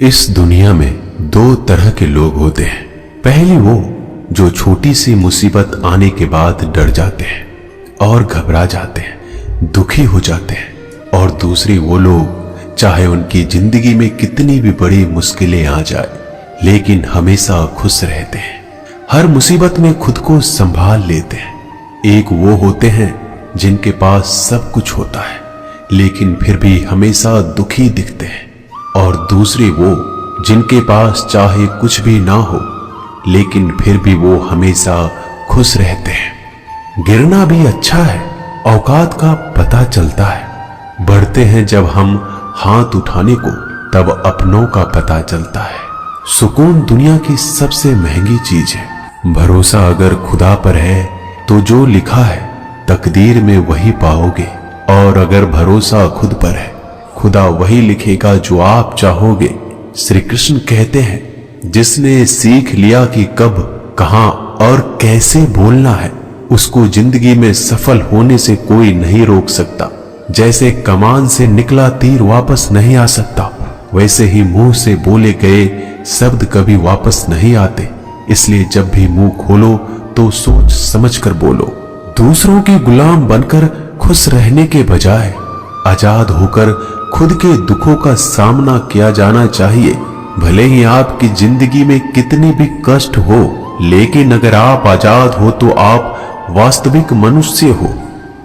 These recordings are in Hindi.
इस दुनिया में दो तरह के लोग होते हैं। पहली वो जो छोटी सी मुसीबत आने के बाद डर जाते हैं और घबरा जाते हैं, दुखी हो जाते हैं। और दूसरी वो लोग चाहे उनकी जिंदगी में कितनी भी बड़ी मुश्किलें आ जाए लेकिन हमेशा खुश रहते हैं, हर मुसीबत में खुद को संभाल लेते हैं। एक वो होते हैं जिनके पास सब कुछ होता है लेकिन फिर भी हमेशा दुखी दिखते हैं, और दूसरे वो जिनके पास चाहे कुछ भी ना हो लेकिन फिर भी वो हमेशा खुश रहते हैं। गिरना भी अच्छा है, औकात का पता चलता है। बढ़ते हैं जब हम हाथ उठाने को तब अपनों का पता चलता है। सुकून दुनिया की सबसे महंगी चीज है। भरोसा अगर खुदा पर है तो जो लिखा है तकदीर में वही पाओगे, और अगर भरोसा खुद पर है खुदा वही लिखेगा जो आप चाहोगे। श्री कृष्ण कहते हैं, जिसने सीख लिया कि कब, कहां और कैसे बोलना है, उसको जिंदगी में सफल होने से कोई नहीं रोक सकता। जैसे कमान से निकला तीर वापस नहीं आ सकता, वैसे ही मुंह से बोले गए शब्द कभी वापस नहीं आते। इसलिए जब भी मुंह खोलो तो सोच समझकर बोलो। दूसरों के गुलाम बनकर खुश रहने के बजाय आजाद होकर खुद के दुखों का सामना किया जाना चाहिए। भले ही आपकी जिंदगी में कितने भी कष्ट हो, लेकिन अगर आप आजाद हो तो आप वास्तविक मनुष्य हो।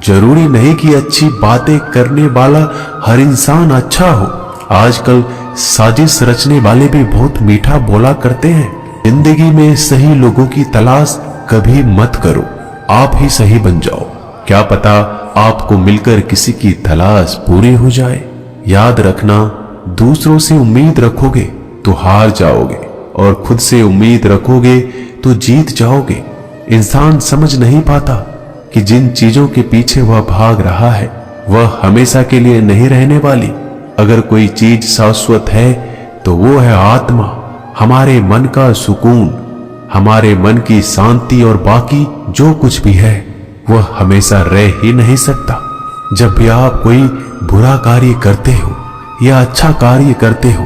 जरूरी नहीं कि अच्छी बातें करने वाला हर इंसान अच्छा हो। आजकल साजिश रचने वाले भी बहुत मीठा बोला करते हैं। जिंदगी में सही लोगों की तलाश कभी मत करो, आप ही सही बन जाओ। क्या पता आपको मिलकर किसी की तलाश पूरी हो जाए। याद रखना, दूसरों से उम्मीद रखोगे तो हार जाओगे, और खुद से उम्मीद रखोगे तो जीत जाओगे। इंसान समझ नहीं पाता कि जिन चीजों के पीछे वह भाग रहा है वह हमेशा के लिए नहीं रहने वाली। अगर कोई चीज शाश्वत है तो वो है आत्मा, हमारे मन का सुकून, हमारे मन की शांति, और बाकी जो कुछ भी है वह हमेशा रह ही नहीं सकता। जब भी आप कोई बुरा कार्य करते हो या अच्छा कार्य करते हो,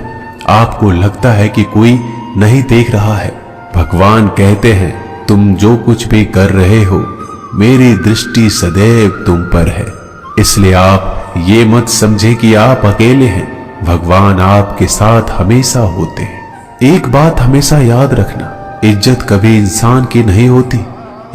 आपको लगता है कि कोई नहीं देख रहा है। भगवान कहते हैं, तुम जो कुछ भी कर रहे हो मेरी दृष्टि सदैव तुम पर है। इसलिए आप ये मत समझे कि आप अकेले हैं, भगवान आपके साथ हमेशा होते हैं। एक बात हमेशा याद रखना, इज्जत कभी इंसान की नहीं होती,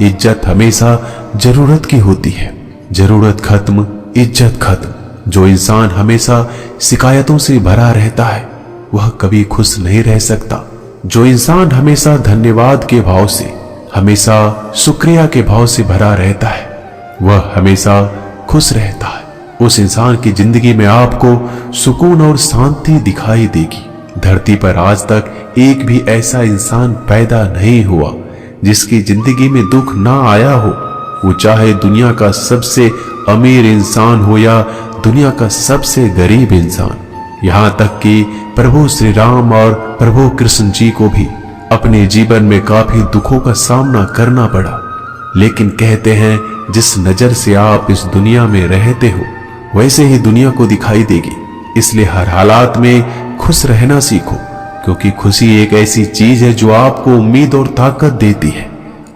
इज्जत हमेशा जरूरत की होती है। जरूरत खत्म, इज्जत खत्म। जो इंसान हमेशा शिकायतों से भरा रहता है वह कभी खुश नहीं रह सकता। जो इंसान हमेशा धन्यवाद के भाव से, हमेशा शुक्रिया के भाव से भरा रहता है वह हमेशा खुश रहता है। उस इंसान की जिंदगी में आपको सुकून और शांति दिखाई देगी। धरती पर आज तक एक भी ऐसा इंसान पैदा नहीं हुआ जिसकी जिंदगी में दुख ना आया हो। वो चाहे दुनिया का सबसे अमीर इंसान हो या दुनिया का सबसे गरीब इंसान। यहाँ तक कि प्रभु श्री राम और प्रभु कृष्ण जी को भी अपने जीवन में काफी दुखों का सामना करना पड़ा। लेकिन कहते हैं, जिस नजर से आप इस दुनिया में रहते हो वैसे ही दुनिया को दिखाई देगी। इसलिए हर हालात में खुश रहना सीखो, क्योंकि खुशी एक ऐसी चीज है जो आपको उम्मीद और ताकत देती है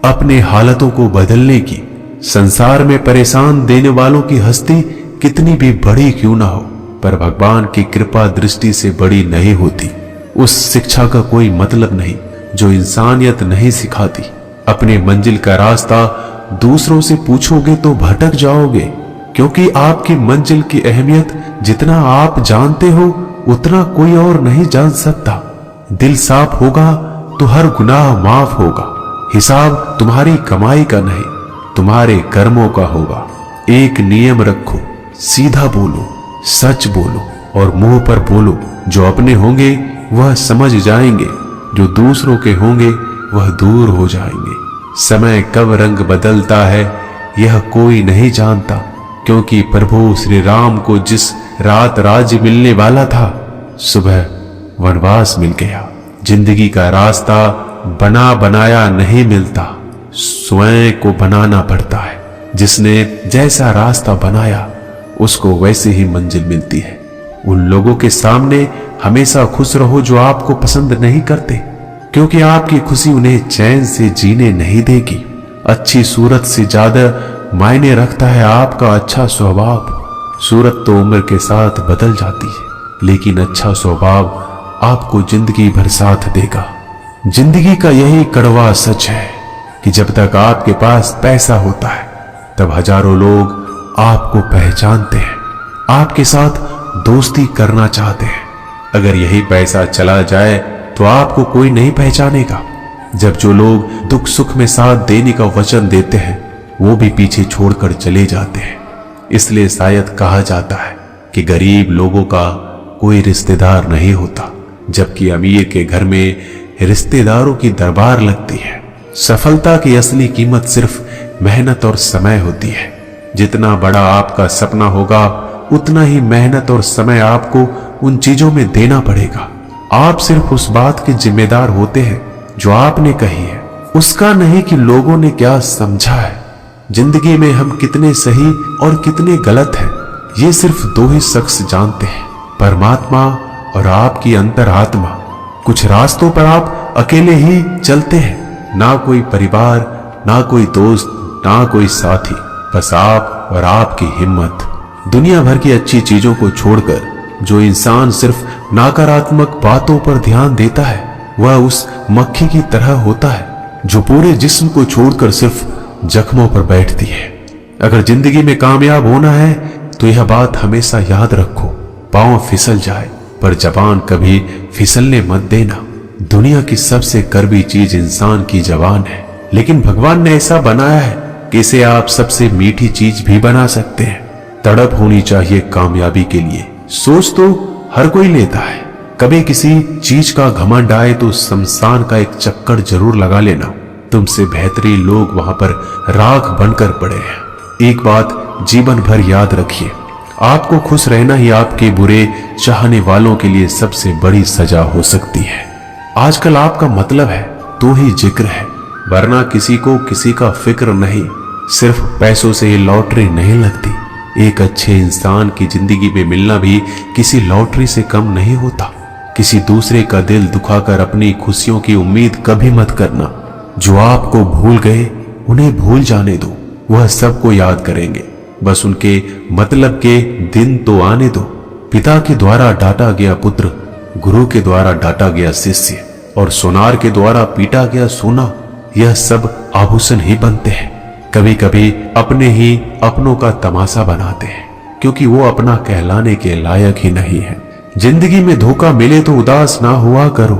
अपने हालातों को बदलने की। संसार में परेशान देने वालों की हस्ती कितनी भी बड़ी क्यों ना हो, पर भगवान की कृपा दृष्टि से बड़ी नहीं होती। उस शिक्षा का कोई मतलब नहीं जो इंसानियत नहीं सिखाती। अपने मंजिल का रास्ता दूसरों से पूछोगे तो भटक जाओगे, क्योंकि आपकी मंजिल की अहमियत जितना आप जानते हो उतना कोई और नहीं जान सकता। दिल साफ होगा तो हर गुनाह माफ होगा। हिसाब तुम्हारी कमाई का नहीं, तुम्हारे कर्मों का होगा। एक नियम रखो, सीधा बोलो, सच बोलो और मुंह पर बोलो। जो अपने होंगे वह समझ जाएंगे, जो दूसरों के होंगे वह दूर हो जाएंगे। समय कब रंग बदलता है यह कोई नहीं जानता, क्योंकि प्रभु श्री राम को जिस रात राज्य मिलने वाला था सुबह वनवास मिल गया। जिंदगी का रास्ता बना बनाया नहीं मिलता, स्वयं को बनाना पड़ता है। जिसने जैसा रास्ता बनाया उसको वैसे ही मंजिल मिलती है। उन लोगों के सामने हमेशा खुश रहो जो आपको पसंद नहीं करते, क्योंकि आपकी खुशी उन्हें चैन से जीने नहीं देगी। अच्छी सूरत से ज्यादा मायने रखता है आपका अच्छा स्वभाव। सूरत तो उम्र के साथ बदल जाती है, लेकिन अच्छा स्वभाव आपको जिंदगी भर साथ देगा। जिंदगी का यही कड़वा सच है कि जब तक आपके पास पैसा होता है तब हजारों लोग आपको पहचानते हैं, आपके साथ दोस्ती करना चाहते हैं। अगर यही पैसा चला जाए तो आपको कोई नहीं पहचानेगा। जब जो लोग दुख सुख में साथ देने का वचन देते हैं वो भी पीछे छोड़कर चले जाते हैं। इसलिए शायद कहा जाता है कि गरीब लोगों का कोई रिश्तेदार नहीं होता, जबकि अमीर के घर में रिश्तेदारों की दरबार लगती है। सफलता की असली कीमत सिर्फ मेहनत और समय होती है। जितना बड़ा आपका सपना होगा उतना ही मेहनत और समय आपको उन चीजों में देना पड़ेगा। आप सिर्फ उस बात के जिम्मेदार होते हैं जो आपने कही है, उसका नहीं कि लोगों ने क्या समझा है। जिंदगी में हम कितने सही और कितने गलत हैं ये सिर्फ दो ही शख्स जानते हैं, परमात्मा और आपकी अंतरात्मा। कुछ रास्तों पर आप अकेले ही चलते हैं, ना कोई परिवार, ना कोई दोस्त, ना कोई साथी, बस आप और आपकी हिम्मत। दुनिया भर की अच्छी चीजों को छोड़कर जो इंसान सिर्फ नकारात्मक बातों पर ध्यान देता है वह उस मक्खी की तरह होता है जो पूरे जिस्म को छोड़कर सिर्फ जख्मों पर बैठती है। अगर जिंदगी में कामयाब होना है तो यह बात हमेशा याद रखो, पांव फिसल जाए पर जबान कभी फिसलने मत देना। दुनिया की सबसे कड़वी चीज इंसान की जबान है, लेकिन भगवान ने ऐसा बनाया है कि इसे आप सबसे मीठी चीज भी बना सकते हैं। तड़प होनी चाहिए कामयाबी के लिए। सोच तो हर कोई लेता है, कभी किसी चीज का घमंड आए तो शमशान का एक चक्कर जरूर लगा लेना। तुमसे बेहतरीन लोग वहां पर राख बनकर पड़े हैं। एक बात जीवन भर याद रखिए, आपको खुश रहना ही आपके बुरे चाहने वालों के लिए सबसे बड़ी सजा हो सकती है। आजकल आपका मतलब है तो ही जिक्र है, वरना किसी को किसी का फिक्र नहीं। सिर्फ पैसों से लॉटरी नहीं लगती। एक अच्छे इंसान की जिंदगी में मिलना भी किसी लॉटरी से कम नहीं होता। किसी दूसरे का दिल दुखाकर अपनी खुशियों की उम्मीद कभी मत करना। जो आपको भूल गए उन्हें भूल जाने दो, वह सबको याद करेंगे, बस उनके मतलब के दिन तो आने दो। पिता के द्वारा डांटा गया पुत्र, गुरु के द्वारा डांटा गया शिष्य और सोनार के द्वारा पीटा गया सोना, यह सब आभूषण ही बनते हैं। कभी कभी अपने ही अपनों का तमाशा बनाते हैं, क्योंकि वो अपना कहलाने के लायक ही नहीं है। जिंदगी में धोखा मिले तो उदास ना हुआ करो,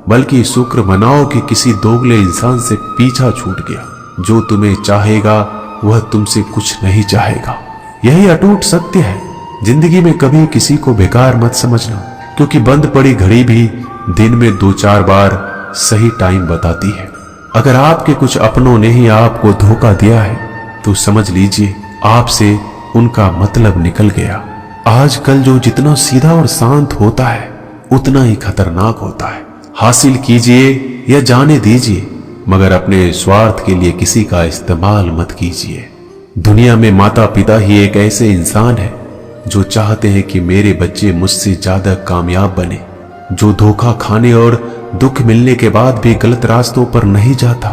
बल्कि शुक्र मनाओ कि किसी दोगले इंसान से पीछा छूट गया। जो तुम्हें चाहेगा वह तुमसे कुछ नहीं चाहेगा, यही अटूट सत्य है। जिंदगी में कभी किसी को बेकार मत समझना, क्योंकि बंद पड़ी घड़ी भी दिन में 2-4 बार सही टाइम बताती है। अगर आपके कुछ अपनों ने ही आपको धोखा दिया है तो समझ लीजिए आपसे उनका मतलब निकल गया। आजकल जो जितना सीधा और शांत होता है उतना ही खतरनाक होता है। हासिल कीजिए या जाने दीजिए, मगर अपने स्वार्थ के लिए किसी का इस्तेमाल मत कीजिए। दुनिया में माता पिता ही एक ऐसे इंसान है जो चाहते हैं कि मेरे बच्चे मुझसे ज्यादा कामयाब बने, जो धोखा खाने और दुख मिलने के बाद भी गलत रास्तों पर नहीं जाता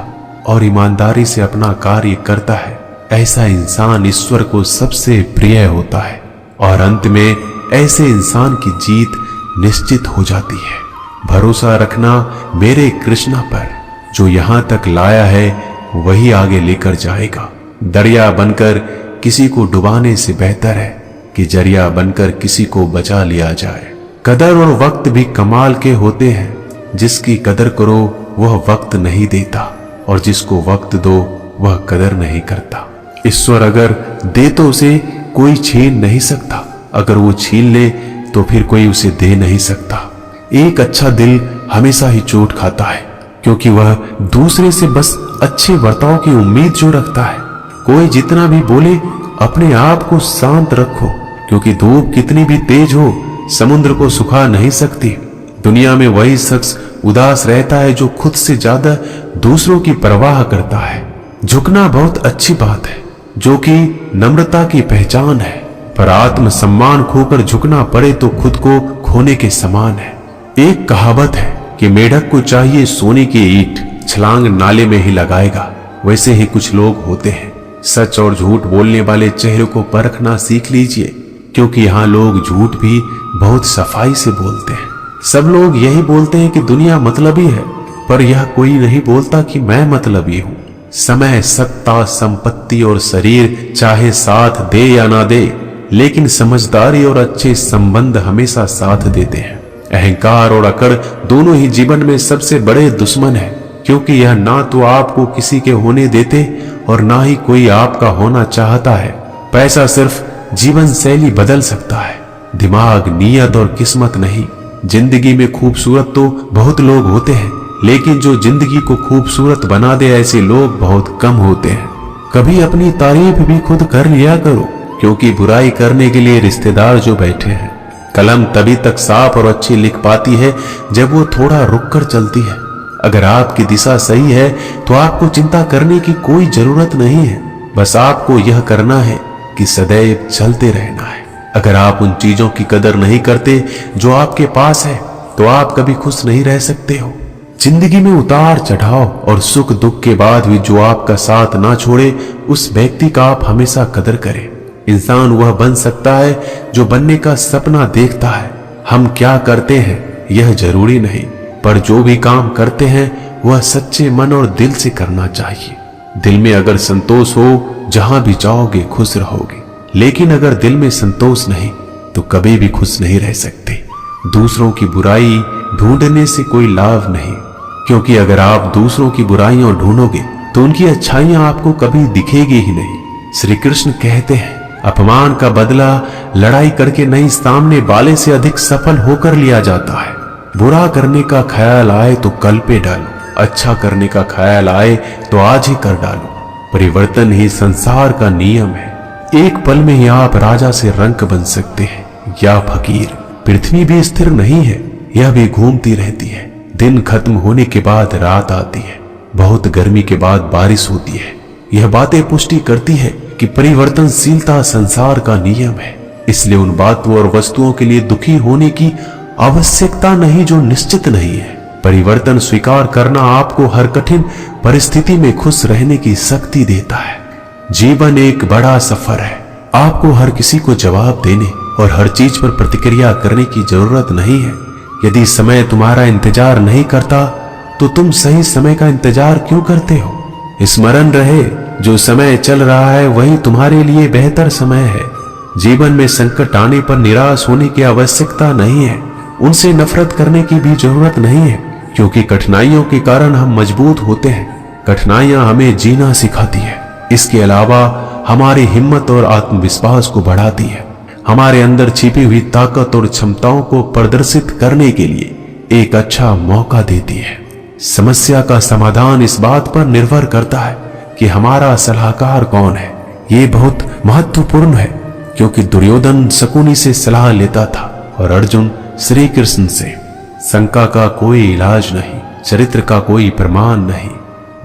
और ईमानदारी से अपना कार्य करता है। ऐसा इंसान ईश्वर को सबसे प्रिय होता है और अंत में ऐसे इंसान की जीत निश्चित हो जाती है। भरोसा रखना मेरे कृष्णा पर, जो यहां तक लाया है वही आगे लेकर जाएगा। दरिया बनकर किसी को डुबाने से बेहतर है कि जरिया बनकर किसी को बचा लिया जाए। कदर और वक्त भी कमाल के होते हैं। जिसकी कदर करो वह वक्त नहीं देता और जिसको वक्त दो वह कदर नहीं करता। ईश्वर अगर दे तो उसे कोई छीन नहीं सकता, अगर वो छीन ले तो फिर कोई उसे दे नहीं सकता। एक अच्छा दिल हमेशा ही चोट खाता है, क्योंकि वह दूसरे से बस अच्छे बर्ताव की उम्मीद जो रखता है। कोई जितना भी बोले अपने आप को शांत रखो, क्योंकि धूप कितनी भी तेज हो समुद्र को सुखा नहीं सकती। दुनिया में वही शख्स उदास रहता है जो खुद से ज्यादा दूसरों की परवाह करता है। झुकना बहुत अच्छी बात है, जो कि नम्रता की पहचान है। पर आत्म सम्मान खोकर झुकना पड़े तो खुद को खोने के समान है। एक कहावत है कि मेढक को चाहिए सोने की ईंट, छलांग नाले में ही लगाएगा। वैसे ही कुछ लोग होते हैं। सच और झूठ बोलने वाले चेहरे को परखना सीख लीजिए, क्योंकि यहाँ लोग झूठ भी बहुत सफाई से बोलते हैं। सब लोग यही बोलते हैं कि दुनिया मतलबी है, पर यह कोई नहीं बोलता कि मैं मतलबी हूँ। समय, सत्ता, संपत्ति और शरीर चाहे साथ दे या ना दे, लेकिन समझदारी और अच्छे संबंध हमेशा साथ देते हैं। अहंकार और अकड़ दोनों ही जीवन में सबसे बड़े दुश्मन है, क्योंकि यह ना तो आपको किसी के होने देते और ना ही कोई आपका होना चाहता है। पैसा सिर्फ जीवन शैली बदल सकता है, दिमाग, नीयत और किस्मत नहीं। जिंदगी में खूबसूरत तो बहुत लोग होते हैं, लेकिन जो जिंदगी को खूबसूरत बना दे ऐसे लोग बहुत कम होते हैं। कभी अपनी तारीफ भी खुद कर लिया करो, क्योंकि बुराई करने के लिए रिश्तेदार जो बैठे हैं। कलम तभी तक साफ और अच्छी लिख पाती है जब वो थोड़ा रुककर चलती है। अगर आपकी दिशा सही है तो आपको चिंता करने की कोई जरूरत नहीं है। बस आपको यह करना है कि सदैव चलते रहना है। अगर आप उन चीजों की कदर नहीं करते जो आपके पास है, तो आप कभी खुश नहीं रह सकते हो। जिंदगी में उतार चढ़ाव और सुख दुख के बाद भी जो आपका साथ ना छोड़े, उस व्यक्ति का आप हमेशा कदर करें। इंसान वह बन सकता है जो बनने का सपना देखता है। हम क्या करते हैं यह जरूरी नहीं, पर जो भी काम करते हैं वह सच्चे मन और दिल से करना चाहिए। दिल में अगर संतोष हो, जहां भी जाओगे खुश रहोगे, लेकिन अगर दिल में संतोष नहीं तो कभी भी खुश नहीं रह सकते। दूसरों की बुराई ढूंढने से कोई लाभ नहीं, क्योंकि अगर आप दूसरों की बुराइयां ढूंढोगे तो उनकी अच्छाइयां आपको कभी दिखेगी ही नहीं। श्री कृष्ण कहते हैं, अपमान का बदला लड़ाई करके नहीं, सामने वाले से अधिक सफल होकर लिया जाता है। बुरा करने का ख्याल आए तो कल पे डालो, अच्छा करने का ख्याल आए तो आज ही कर डालो। परिवर्तन ही संसार का नियम है। एक पल में ही आप राजा से रंक बन सकते हैं या फकीर। पृथ्वी भी स्थिर नहीं है, यह भी घूमती रहती है। दिन खत्म होने के बाद रात आती है, बहुत गर्मी के बाद बारिश होती है। यह बातें पुष्टि करती है कि परिवर्तनशीलता संसार का नियम है। इसलिए उन बातों और वस्तुओं के लिए दुखी होने की आवश्यकता नहीं जो निश्चित नहीं है। परिवर्तन स्वीकार करना आपको हर कठिन परिस्थिति में खुश रहने की शक्ति देता है। जीवन एक बड़ा सफर है। आपको हर किसी को जवाब देने और हर चीज पर प्रतिक्रिया करने की जरूरत नहीं है। यदि समय तुम्हारा इंतजार नहीं करता तो तुम सही समय का इंतजार क्यों करते हो? स्मरण रहे, जो समय चल रहा है वही तुम्हारे लिए बेहतर समय है। जीवन में संकट आने पर निराश होने की आवश्यकता नहीं है। उनसे नफरत करने की भी जरूरत नहीं है, क्योंकि कठिनाइयों के कारण हम मजबूत होते हैं। कठिनाइयां हमें जीना सिखाती है। इसके अलावा हमारी हिम्मत और आत्मविश्वास को बढ़ाती है। हमारे अंदर छिपी हुई ताकत और क्षमताओं को प्रदर्शित करने के लिए एक अच्छा मौका देती है। समस्या का समाधान इस बात पर निर्भर करता है कि हमारा सलाहकार कौन है। ये बहुत महत्वपूर्ण है, क्योंकि दुर्योधन शकुनी से सलाह लेता था और अर्जुन श्री कृष्ण से। शंका का कोई इलाज नहीं, चरित्र का कोई प्रमाण नहीं,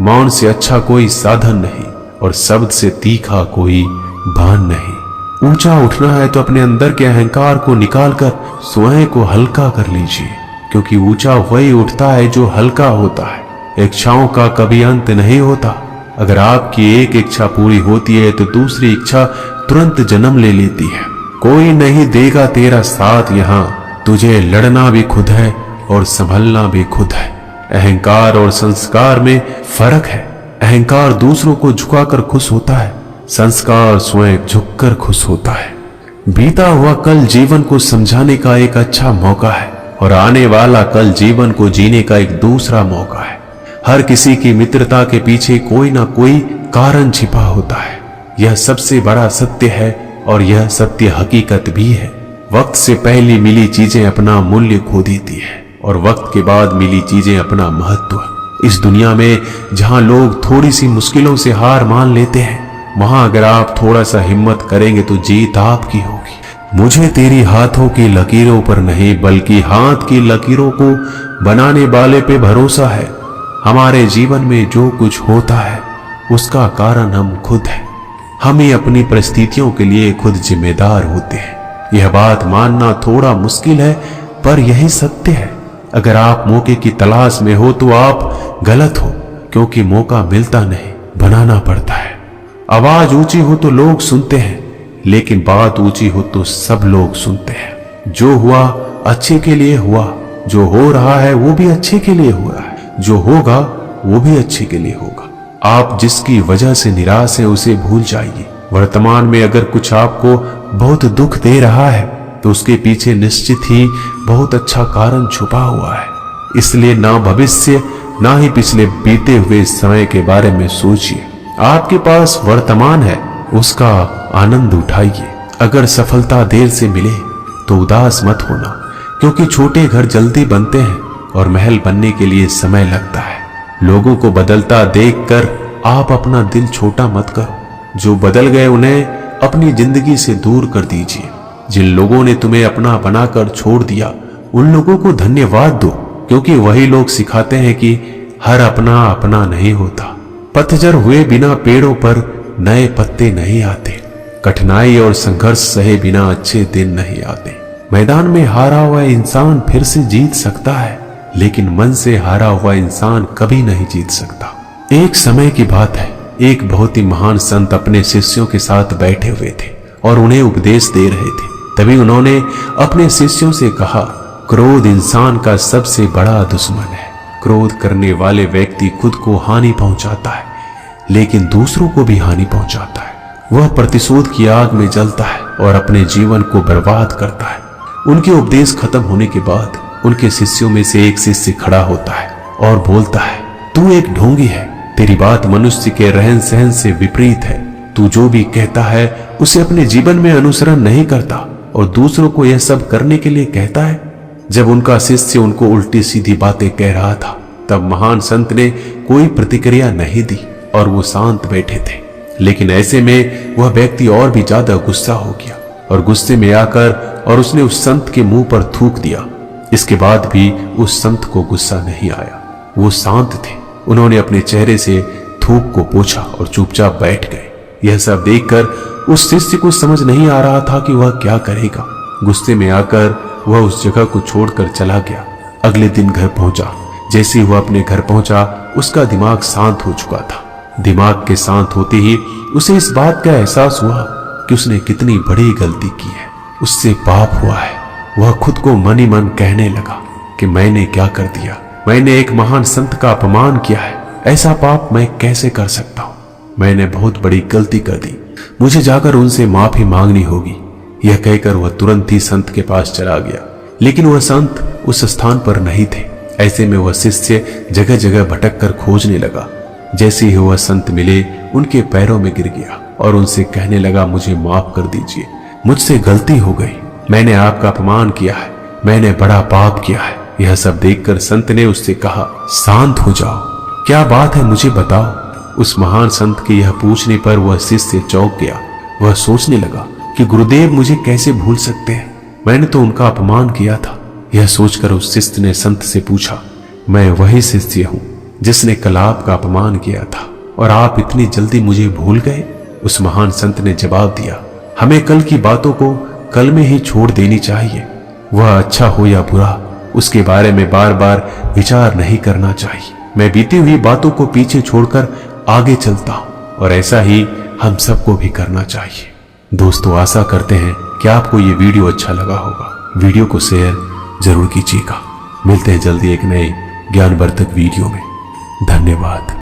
मौन से अच्छा कोई साधन नहीं और शब्द से तीखा कोई बाण नहीं। ऊंचा उठना है तो अपने अंदर के अहंकार को निकालकर स्वयं को हल्का कर लीजिए, क्योंकि ऊंचा वही उठता है जो हल्का होता है। इच्छाओं का कभी अंत नहीं होता। अगर आपकी एक इच्छा पूरी होती है तो दूसरी इच्छा तुरंत जन्म ले लेती है। कोई नहीं देगा तेरा साथ यहाँ, तुझे लड़ना भी खुद है और संभलना भी खुद है। अहंकार और संस्कार में फर्क है। अहंकार दूसरों को झुकाकर खुश होता है, संस्कार स्वयं झुककर खुश होता है। बीता हुआ कल जीवन को समझाने का एक अच्छा मौका है और आने वाला कल जीवन को जीने का एक दूसरा मौका है। हर किसी की मित्रता के पीछे कोई ना कोई कारण छिपा होता है। यह सबसे बड़ा सत्य है और यह सत्य हकीकत भी है। वक्त से पहले मिली चीजें अपना मूल्य खो देती है और वक्त के बाद मिली चीजें अपना महत्व। इस दुनिया में जहां लोग थोड़ी सी मुश्किलों से हार मान लेते हैं, वहां अगर आप थोड़ा सा हिम्मत करेंगे तो जीत आपकी होगी। मुझे तेरी हाथों की लकीरों पर नहीं, बल्कि हाथ की लकीरों को बनाने वाले पे भरोसा है। हमारे जीवन में जो कुछ होता है उसका कारण हम खुद हैं। हम ही अपनी परिस्थितियों के लिए खुद जिम्मेदार होते हैं। यह बात मानना थोड़ा मुश्किल है, पर यही सत्य है। अगर आप मौके की तलाश में हो तो आप गलत हो, क्योंकि मौका मिलता नहीं, बनाना पड़ता है। आवाज ऊंची हो तो लोग सुनते हैं, लेकिन बात ऊंची हो तो सब लोग सुनते हैं। जो हुआ अच्छे के लिए हुआ, जो हो रहा है वो भी अच्छे के लिए हो रहा है, जो होगा वो भी अच्छे के लिए होगा। आप जिसकी वजह से निराश है उसे भूल जाइए। वर्तमान में अगर कुछ आपको बहुत दुख दे रहा है तो उसके पीछे निश्चित ही बहुत अच्छा कारण छुपा हुआ है। इसलिए ना भविष्य ना ही पिछले बीते हुए समय के बारे में सोचिए। आपके पास वर्तमान है, उसका आनंद उठाइए। अगर सफलता देर से मिले तो उदास मत होना, क्योंकि छोटे घर जल्दी बनते हैं और महल बनने के लिए समय लगता है। लोगों को बदलता देखकर आप अपना दिल छोटा मत करो। जो बदल गए उन्हें अपनी जिंदगी से दूर कर दीजिए। जिन लोगों ने तुम्हें अपना बनाकर छोड़ दिया उन लोगों को धन्यवाद दो, क्योंकि वही लोग सिखाते हैं कि हर अपना अपना नहीं होता। पतझड़ हुए बिना पेड़ों पर नए पत्ते नहीं आते। कठिनाई और संघर्ष सहे बिना अच्छे दिन नहीं आते। मैदान में हारा हुआ इंसान फिर से जीत सकता है, लेकिन मन से हारा हुआ इंसान कभी नहीं जीत सकता। एक समय की बात है, एक बहुत ही महान संत अपने शिष्यों के साथ बैठे हुए थे और उन्हें उपदेश दे रहे थे। तभी उन्होंने अपने शिष्यों से कहा, क्रोध इंसान का सबसे बड़ा दुश्मन है। क्रोध करने वाले व्यक्ति खुद को हानि पहुंचाता है, लेकिन दूसरों को भी हानि पहुंचाता है। वह प्रतिशोध की आग में जलता है और अपने जीवन को बर्बाद करता है। उनके उपदेश खत्म होने के बाद उनके शिष्यों में से एक शिष्य खड़ा होता है और बोलता है, तू एक ढोंगी है। तेरी बात मनुष्य के रहन सहन से विपरीत है। तू जो भी कहता है उसे अपने जीवन में अनुसरण नहीं करता और दूसरों को यह सब करने के लिए कहता है। जब उनका शिष्य उनको उल्टी सीधी बातें कह रहा था, तब महान संत ने कोई प्रतिक्रिया नहीं दी और वो शांत बैठे थे। लेकिन ऐसे में वह व्यक्ति और भी ज्यादा गुस्सा हो गया और गुस्से में आकर और उसने उस संत के मुंह पर थूक दिया। इसके बाद भी उस संत को गुस्सा नहीं आया, वो शांत थे। उन्होंने अपने चेहरे से थूक को पोंछा और चुपचाप बैठ गए। यह सब देखकर उस शिष्य को समझ नहीं आ रहा था कि वह क्या करेगा। गुस्से में आकर वह उस जगह को छोड़कर चला गया। अगले दिन घर पहुंचा। जैसे ही वह अपने घर पहुंचा, उसका दिमाग शांत हो चुका था। दिमाग के शांत होते ही उसे इस बात का एहसास हुआ कि उसने कितनी बड़ी गलती की है, उससे पाप हुआ है। वह खुद को मन ही मन कहने लगा कि मैंने क्या कर दिया, मैंने एक महान संत का अपमान किया है, ऐसा पाप मैं कैसे कर सकता हूँ। मैंने बहुत बड़ी गलती कर दी, मुझे जाकर उनसे माफी मांगनी होगी। यह कहकर वह तुरंत ही संत के पास चला गया, लेकिन वह संत उस स्थान पर नहीं थे। ऐसे में वह शिष्य जगह जगह भटक कर खोजने लगा। जैसे ही वह संत मिले, उनके पैरों में गिर गया और उनसे कहने लगा, मुझे माफ कर दीजिए, मुझसे गलती हो गई, मैंने आपका अपमान किया है, मैंने बड़ा पाप किया है। यह सब देखकर संत ने उससे कहा, शांत हो जाओ, क्या बात है मुझे बताओ। उस महान संत के यह पूछने पर वह शिष्य चौंक गया। वह सोचने लगा कि गुरुदेव मुझे कैसे भूल सकते हैं, मैंने तो उनका अपमान किया था। यह सोचकर उस शिष्य ने संत से पूछा, मैं वही शिष्य हूँ जिसने कल आपका अपमान किया था और आप इतनी जल्दी मुझे भूल गए। उस महान संत ने जवाब दिया, हमें कल की बातों को कल में ही छोड़ देनी चाहिए। वह अच्छा हो या बुरा, उसके बारे में बार बार विचार नहीं करना चाहिए। मैं बीती हुई बातों को पीछे छोड़कर आगे चलता हूँ और ऐसा ही हम सबको भी करना चाहिए। दोस्तों, आशा करते हैं कि आपको ये वीडियो अच्छा लगा होगा। वीडियो को शेयर जरूर कीजिएगा। मिलते हैं जल्दी एक नए ज्ञानवर्धक वीडियो में। धन्यवाद।